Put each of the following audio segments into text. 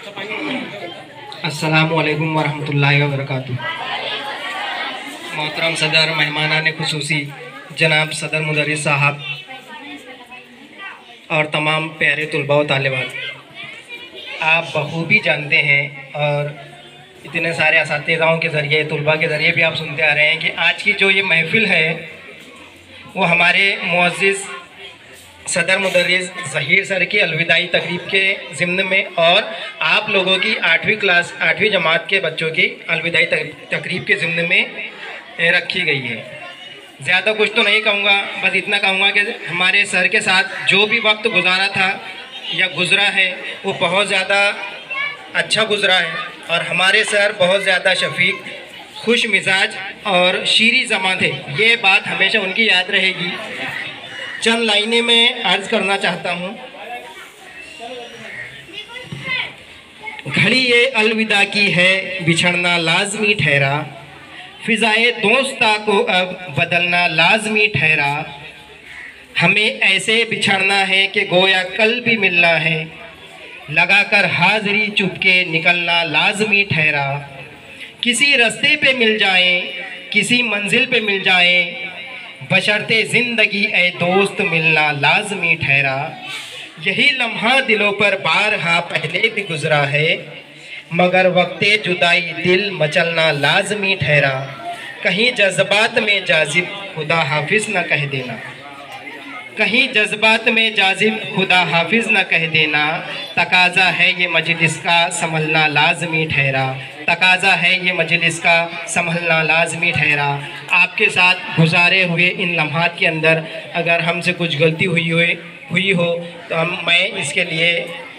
अस्सलामु अलैकुम वरहमतुल्लाहि वबरकातुहू। मोहतरम सदर, मेहमानान खुसूसी जनाब सदर मुदर्रिस साहब और तमाम प्यारे तुलबा व तालिबात, आप बखूबी जानते हैं और इतने सारे असातिज़ाओं के ज़रिए, तुलबा के ज़रिए भी आप सुनते आ रहे हैं कि आज की जो ये महफ़िल है वो हमारे मुअज़्ज़िज़ सदर मुदर्रिस ज़हीर सर की अलविदाई तकरीब के ज़िम्न में और आप लोगों की 8वीं जमात के बच्चों की अलविदाई तकरीब के ज़िम्न में रखी गई है। ज़्यादा कुछ तो नहीं कहूँगा, बस इतना कहूँगा कि हमारे सर के साथ जो भी वक्त गुजारा था या गुज़रा है वो बहुत ज़्यादा अच्छा गुज़रा है और हमारे सर बहुत ज़्यादा शफीक, खुश मिजाज और शीरी ज़बान थे। ये बात हमेशा उनकी याद रहेगी। चंद लाइनें मैं अर्ज़ करना चाहता हूँ। घड़ी ये अलविदा की है, बिछड़ना लाजमी ठहरा, फ़िज़ाए दोस्ता को अब बदलना लाजमी ठहरा। हमें ऐसे बिछड़ना है कि गोया कल भी मिलना है, लगाकर हाज़री चुपके निकलना लाजमी ठहरा। किसी रास्ते पे मिल जाएं, किसी मंजिल पे मिल जाएं, बशर्ते ज़िंदगी ए दोस्त मिलना लाजमी ठहरा। यही लम्हा दिलों पर बारहा पहले भी गुज़रा है, मगर वक्ते जुदाई दिल मचलना लाजमी ठहरा। कहीं जज्बात में जाजिब खुदा हाफिज़ न कह देना, कहीं जज्बात में जाजिब खुदा हाफिज़ न कह देना। तकाज़ा है ये मजलिस का संभलना लाजमी ठहरा, तकाज़ा है ये मजलिस का संभलना लाजमी ठहरा। आपके साथ गुजारे हुए इन लम्हात के अंदर अगर हमसे कुछ गलती हुई हो तो मैं इसके लिए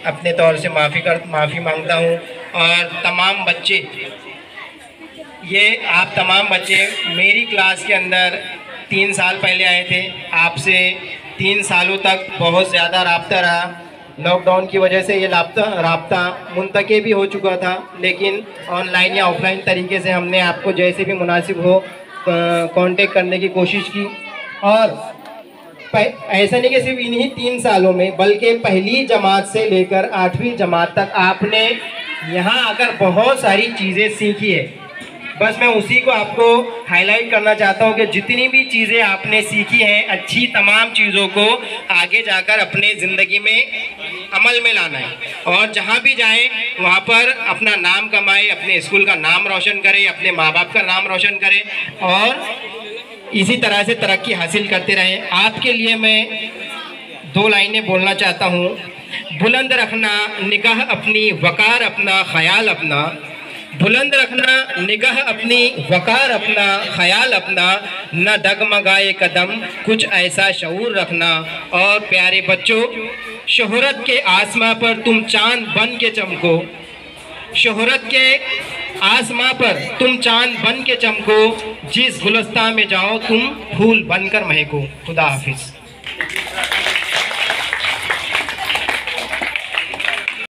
अपने तौर से माफ़ी मांगता हूँ। और तमाम बच्चे, ये आप तमाम बच्चे मेरी क्लास के अंदर 3 साल पहले आए थे। आपसे 3 सालों तक बहुत ज़्यादा राब्ता रहा। लॉकडाउन की वजह से ये राब्ता मुंतक़े भी हो चुका था, लेकिन ऑनलाइन या ऑफलाइन तरीके से हमने आपको जैसे भी मुनासिब हो कांटेक्ट करने की कोशिश की। और ऐसा नहीं कि सिर्फ इन्हीं 3 सालों में, बल्कि पहली जमात से लेकर 8वीं जमात तक आपने यहाँ आकर बहुत सारी चीज़ें सीखी है। बस मैं उसी को आपको हाईलाइट करना चाहता हूँ कि जितनी भी चीज़ें आपने सीखी हैं, अच्छी तमाम चीज़ों को आगे जाकर अपने ज़िंदगी में अमल में लाना है और जहाँ भी जाएं वहाँ पर अपना नाम कमाएं, अपने स्कूल का नाम रोशन करें, अपने माँ बाप का नाम रोशन करें और इसी तरह से तरक्की हासिल करते रहें। आपके लिए मैं 2 लाइनें बोलना चाहता हूँ। बुलंद रखना निगाह अपनी, वकार अपना, ख्याल अपना। बुलंद रखना निगाह अपनी, वकार अपना, ख्याल अपना। न डगमगाए कदम, कुछ ऐसा शऊर रखना। और प्यारे बच्चों, शोहरत के आसमां पर तुम चांद बन के चमको, शोहरत के आसमां पर तुम चांद बन के चमको। जिस गुलस्तान में जाओ तुम फूल बनकर महको। खुदा हाफिज़।